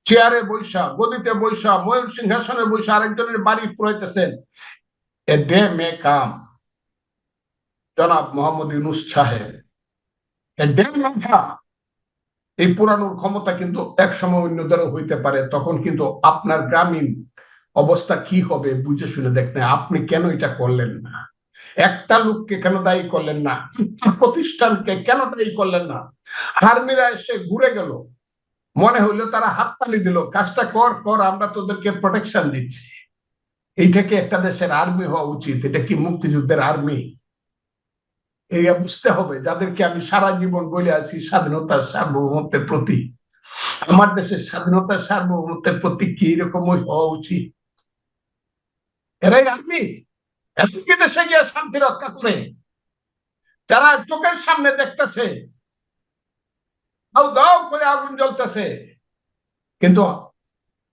চেয়ারে বৈশা, গদিতে বৈশা, ময়ূর সিংহাসনে বৈশা আরেকজনের বাড়ি পুরাইতেছেন। এ ডে মে কাম, জনাব মোহাম্মদ ইউনূস সাহেব, এ ডে মে কাম। এই পুরানোর ক্ষমতা কিন্তু একসময় অন্যদেরও হইতে পারে, তখন কিন্তু আপনার গ্রামীণ অবস্থা কি হবে বুঝে শুনে দেখতে। আপনি কেন এটা করলেন না? একটা লোককে কেন দায়ী করলেন না? প্রতিষ্ঠানকে কেন দায়ী করলেন না? আর্মিরা এসে ঘুরে গেল, মনে হইলো তারা হাততালি দিল, কাজটা কর কর, আমরা তোদেরকে প্রোটেকশন দিচ্ছি। এইটাকে একটা দেশের আর্মি হওয়া উচিত? এটা কি মুক্তিযুদ্ধের আর্মি? এই বুঝতে হবে। যাদেরকে আমি সারা জীবন বলে আছি স্বাধীনতার সার্বভৌমত্বের প্রতি, আমার দেশের স্বাধীনতার সার্বভৌমত্বের প্রতি কি এরকমই হওয়া উচিত? এরাই আর্মি? এতকি দেশে গিয়ে শান্তি রক্ষা করে, যারা চোখের সামনে দেখতেছে দাও দাও করে আগুন জ্বলতেছে, কিন্তু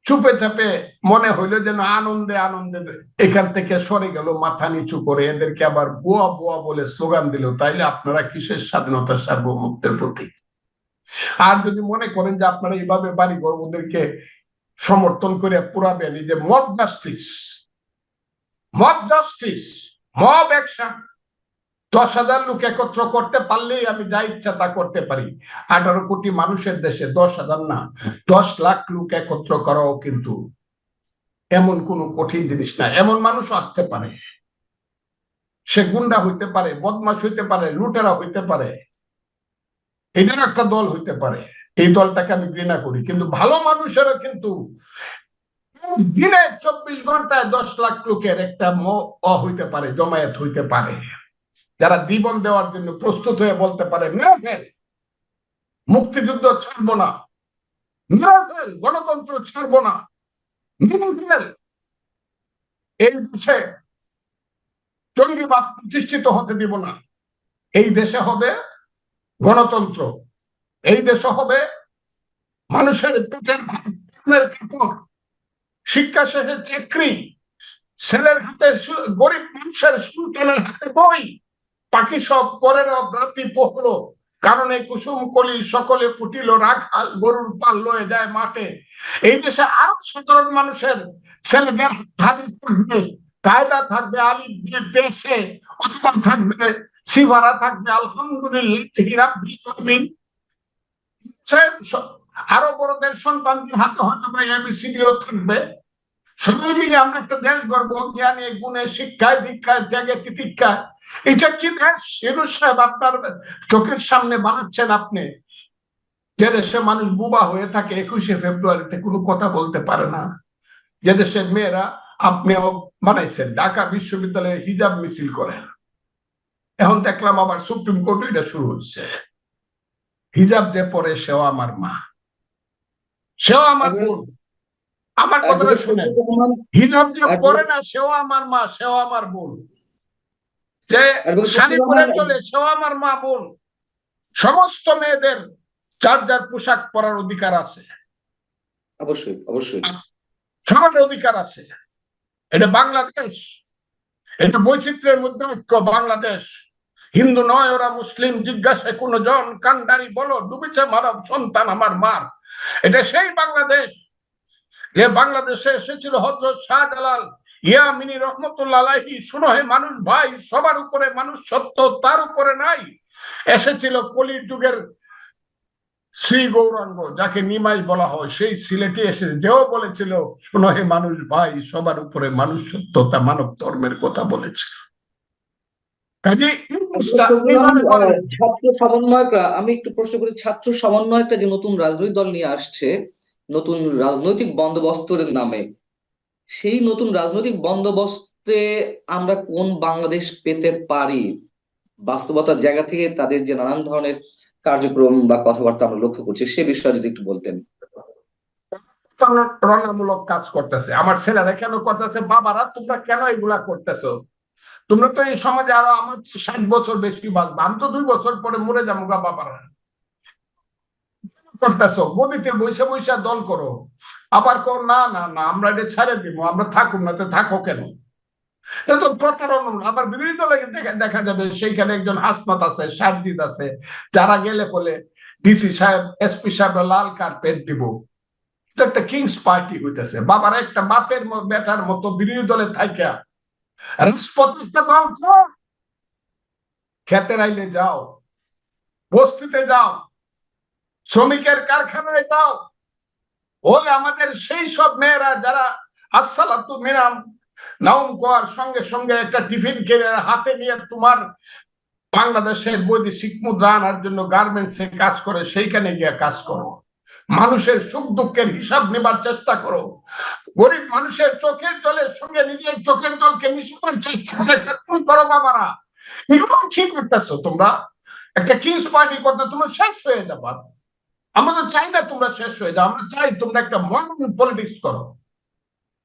চুপে চাপে মনে হইলো যেন আনন্দে আনন্দে এখান থেকে সরে গেল, মাথা নিচু করে এদেরকে আবার বুয়া বুয়া বলে স্লোগান দিল। তাইলে আপনারা কিসের স্বাধীনতার সার্বভৌমত্বের প্রতীক? আর যদি মনে করেন যে আপনারা এইভাবে বাড়িঘর ওদেরকে সমর্থন করে পুরাবেন, এই যে mob justice, mob justice, mob action, 10,000 লোক একত্র করতে পারলেই আমি যা ইচ্ছা তা করতে পারি। 18 কোটি মানুষের দেশে 10,000 না, 10 লাখ লোক একত্র করাও কিন্তু এমন কোন কঠিন জিনিস না। এমন মানুষ আসতে পারে, সে গুন্ডা হইতে পারে, বদমাশ হইতে পারে, লুটেরা হইতে পারে, এটার একটা দল হইতে পারে। এই দলটাকে আমি ঘৃণা করি, কিন্তু ভালো মানুষেরও কিন্তু দিনে 24 ঘন্টায় 10 লাখ লোকের একটা হইতে পারে, জমায়েত হইতে পারে, যারা জীবন দেওয়ার জন্য প্রস্তুত হয়ে বলতে পারে মুক্তিযুদ্ধ ছাড়বো না, গণতন্ত্র ছাড়বো না, এই দেশে জঙ্গিবাদ প্রতিষ্ঠিত হতে দিব না, এই দেশে হবে গণতন্ত্র, এই দেশে হবে মানুষের পেটের কাপড়, শিক্ষা শেষে চাকরি, ছেলের হাতে, গরিব মানুষের সন্তানের হাতে বই, পাখি সব পরের রাতি পহলো, কারণে কুসুম কলি সকলে ফুটিল, রাখাল গরুর পাল লয়ে যায় মাঠে। এই দেশে আরো সাধারণ মানুষের ছেলেদের হাতে থাকবে কায়দা, থাকবে আলিফ দেশে, অথবা থাকবে সিভারা, থাকবে আলহামদুলিল্লাহ, আরো বড়দের সন্তানদের হাতে হয়তো বা এবিসিডিও থাকবে। সবাই মিলে আমরা একটা দেশ গর্ব, জ্ঞানে গুণে শিক্ষায় দীক্ষায় ত্যাগে তিতিক্ষায়। এটা কি দেশ ইউনূস সাহেব আপনার চোখের সামনে বানাচ্ছেন আপনি? যে দেশে মানুষ বুবা হয়ে থাকে 21শে ফেব্রুয়ারিতে কোনো কথা বলতে পারে না, যে দেশের মেয়েরা আপনিও বানাইছেন ঢাকা বিশ্ববিদ্যালয়ে হিজাব মিছিল করেন। এখন দেখলাম আবার সুপ্রিম কোর্টে এটা শুরু হচ্ছে, হিজাব যে পরে সেও আমার মা, সেও আমার বোন। আমার কথাটা শুনেন, হিজাব যে পরে না সেও আমার মা, সেও আমার বোন, যে শাড়ি পরে চলে সেও আমার মা বোন। সমস্ত মেয়েদের যার যার পোশাক পরার অধিকার আছে, অবশ্যই অবশ্যই সবার অধিকার আছে। এটা বাংলাদেশ, এটা বৈচিত্র্যের মধ্যে ঐক্য বাংলাদেশ। হিন্দু নয় ওরা মুসলিম, জিজ্ঞাসা কোন জন, কান্ডারি বলো ডুবেছে মানব সন্তান আমার মার। এটা সেই বাংলাদেশ যে বাংলাদেশে এসেছিল হযরত শাহজালাল ইয়ামিনী রহমতুল্লাহ আলাইহি, শুনো হে মানুষ ভাই, সবার উপরে মানুষ সত্য, তার উপরে নাই। এসেছিল কলির যুগের শ্রী গৌরাঙ্গ, যাকে নিমাই বলা হয়, সেই সিলেটে এসে যেও বলেছিল শোনো হে মানুষ ভাই, সবার উপরে মানুষ সত্য, তা মানব ধর্মের কথা বলেছিল। ছাত্র সমন্বয়করা, আমি একটু প্রশ্ন করি, ছাত্র সমন্বয়করা যে নতুন রাজনৈতিক দল নিয়ে আসছে নতুন রাজনৈতিক বন্দোবস্তের নামে, সেই নতুন রাজনৈতিক বন্দোবস্তে আমরা কোন বাংলাদেশ পেতে পারি? বাস্তবতার জায়গা থেকে তাদের যে নানান ধরনের কার্যক্রম বা কথাবার্তা আমরা লক্ষ্য করছি, সে বিষয়ে যদি একটু বলতেন। রণামূলক কাজ করতেছে আমার ছেলেরা, কেন করতেছে? বাবারা তোমরা কেন এগুলা করতেছো? তোমরা তো এই সমাজে আরো আমার 60 বছর বেশি বাঁচবে, আমি তো 2 বছর পরে মরে যাবো গা। বাবারা করতেছো, গদিতে বৈশা বৈশা দল করো, আবার কর না না না আমরা এটা ছেড়ে দিব, আমরা থাকুক না, তো থাকো কেন? এটা তো প্রতারণা। আবার বিরোধী দলে দেখা যাবে সেইখানে একজন হাসনাত আছে, সারজিদ আছে, যারা গেলে বলে ডিসি সাহেব এসপি সাহেব লাল কার্পেট দিব, এটা একটা কিংস পার্টি হইতেছে। বাবার একটা বাপের বেটার মতো বিরোধী দলে থাইকা রাজপথে একটা দল কর, খেতে আইলে যাও, বস্তিতে যাও, শ্রমিকের কারখানায় যাও। ওই আমাদের সেই সব মেয়েরা যারা আসসালাতু মিনাম নাউম কোয়ার সঙ্গে সঙ্গে একটা টিফিন কেরিয়ার হাতে নিয়ে তোমার বাংলাদেশের বৈদেশিক মুদ্রা আনার জন্য গার্মেন্টসে কাজ করে, সেইখানে গিয়ে কাজ করো। মানুষের সুখ দুঃখের হিসাব নেবার চেষ্টা করো। গরিব মানুষের চোখের জলের সঙ্গে নিজের চোখের জলকে মিশানোর চেষ্টা করো। বাবারা, এগুলো কি করতেছো তোমরা? একটা কিংস পার্টি করতে তোমরা শেষ হয়ে যাবা। আমরা তো চাই না তোমরা শেষ হয়ে যাও, আমরা চাই তোমরা একটা মডার্ন পলিটিক্স করো,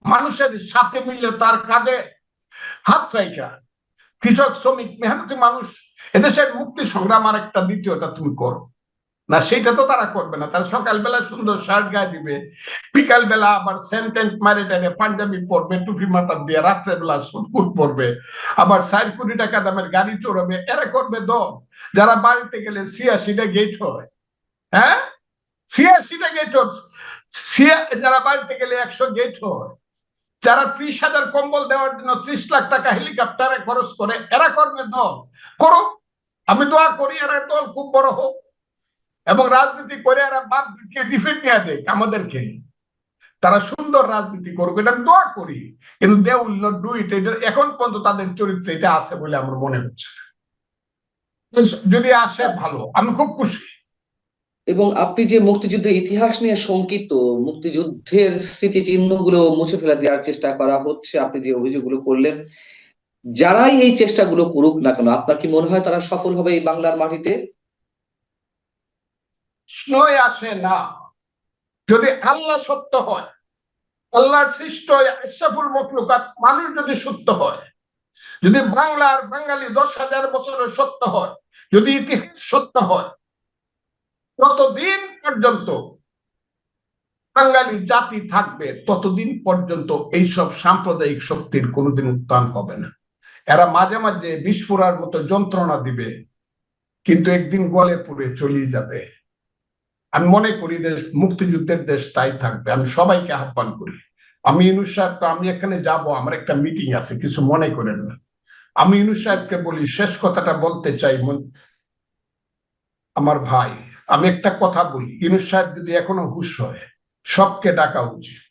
মানুষের সাথে মিলে তার কাঁধে হাত রাইখা। কৃষক, শ্রমিক, মেহনতি মানুষ, এদেশের মুক্তি সংগ্রাম আর একটা দ্বিতীয়টা তুমি করো না। সেটা তো তারা করবে না। তারা সকালবেলা সুন্দর শার্ট গায়ে দিবে, বিকাল বেলা আবার সেন্টেন্ট মারে টাইনে পাঞ্জাবি পরবে, টুপি মাথা দিয়ে, রাত্রেবেলা সুটকুট পরবে, আবার 4 কোটি টাকা দামের গাড়ি চড়বে। এরা করবে দল যারা বাড়িতে গেলে 86টা গেট হয়। হ্যাঁ, 86টা গেট হচ্ছে। যারা বাড়িতে গেলে 100 গেট হয়। যারা 30,000 কম্বল দেওয়ার জন্য 30 লাখ টাকা হেলিকপ্টারে খরচ করে, এরা করবে দল। করো, আমি দোয়া করি এরা দল খুব বড় হোক এবং রাজনীতি করে এরা বাপকে ডিফেন্ড নিয়ে দেখ আমাদেরকে। তারা সুন্দর রাজনীতি করবে, এটা আমি দোয়া করি। কিন্তু they will not do it. এখন পর্যন্ত তাদের চরিত্রে এটা আছে বলে আমার মনে হচ্ছে। যদি আসে ভালো, আমি খুব খুশি। এবং আপনি যে মুক্তিযুদ্ধের ইতিহাস নিয়ে শঙ্কিত, মুক্তিযুদ্ধের স্মৃতিচিহ্নগুলো মুছে ফেলে দেওয়ার চেষ্টা করা হচ্ছে, আপনি যে অভিযোগগুলো করলেন, যারাই এই চেষ্টাগুলো করুক না কেন, আপনার কি মনে হয় তারা সফল হবে এই বাংলার মাটিতে? প্রশ্নই আসে না। যদি আল্লাহ সত্য হয়, আল্লাহর সৃষ্ট আশরাফুল মখলুকাত মানুষ যদি সত্য হয়, যদি বাংলার বাঙালি 10,000 বছরের সত্য হয়, যদি ইতিহাস সত্য হয়, ততদিন পর্যন্ত বাঙালি জাতি থাকবে, ততদিন পর্যন্ত এইসব সাম্প্রদায়িক শক্তির কোনোদিন উত্থান হবে না। এরা মাঝে মাঝে বিস্ফোরার মতো যন্ত্রণা দিবে, কিন্তু একদিন গলে পুড়ে চলে যাবে। আমি মনে করি দেশ মুক্তিযুদ্ধের দেশ তাই থাকবে। আমি সবাইকে আহ্বান করি। আমি ইউনূস সাহেব, তো আমি এখানে যাব, আমার একটা মিটিং আছে, কিছু মনে করেন না। আমি ইউনূস সাহেবকে বলি, শেষ কথাটা বলতে চাই। আমার ভাই, আমি একটা কথা বলি, ইউনূস সাহেব যদি এখনো হুঁশ হয়, সবকে ডাকা উচিত।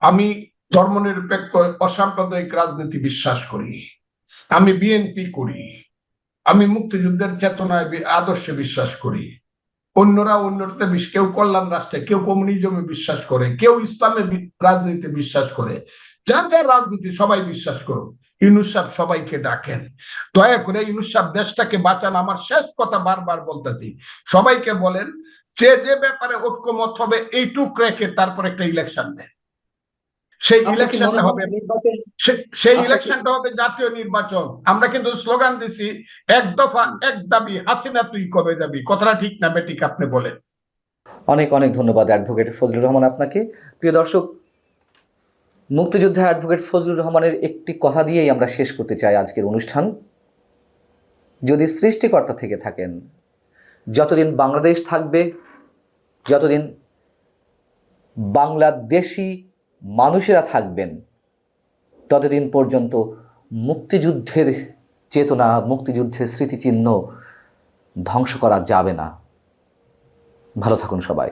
আমি ধর্মনিরপেক্ষ অসাম্প্রদায়িক রাজনীতি বিশ্বাস করি, আমি বিএনপি করি, আমি মুক্তিযুদ্ধের চেতনায় আদর্শে বিশ্বাস করি। অন্যরা অন্যতে কেউ কল্যাণ রাষ্ট্রে, কেউ কমিউনিজমে বিশ্বাস করে, কেউ ইসলামের রাজনীতি বিশ্বাস করে। যাদের রাজনীতি সবাই বিশ্বাস করুন। ইউনূস সাহেব সবাইকে ডাকেন, দয়া করে ইউনূস সাহেব দেশটাকে বাঁচান। আমার শেষ কথা বারবার বলতেছি, সবাইকে বলেন যে যে ব্যাপারে ঐক্যমত হবে এইটুক রেখে তারপর একটা ইলেকশন দেন। সেই ইলেকশনটা হবে সেই ইলেকশনটা হবে জাতীয় নির্বাচন। আমরা কিন্তু স্লোগান দিছি, এক দফা এক দাবি, হাসিনা তুই কবে যাবি। কথাটা ঠিক না বেঠিক আপনি বলেন। অনেক অনেক ধন্যবাদ অ্যাডভোকেট ফজলুর রহমান আপনাকে। প্রিয় দর্শক, মুক্তিযোদ্ধা অ্যাডভোকেট ফজলুর রহমানের একটি কথা দিয়েই আমরা শেষ করতে চাই আজকের অনুষ্ঠান। যদি সৃষ্টিকর্তা থেকে থাকেন, যতদিন বাংলাদেশ থাকবে, যতদিন বাংলাদেশি মানুষেরা থাকবেন, ততদিন পর্যন্ত মুক্তিযুদ্ধের চেতনা, মুক্তিযুদ্ধের স্মৃতিচিহ্ন ধ্বংস করা যাবে না। ভালো থাকুন সবাই।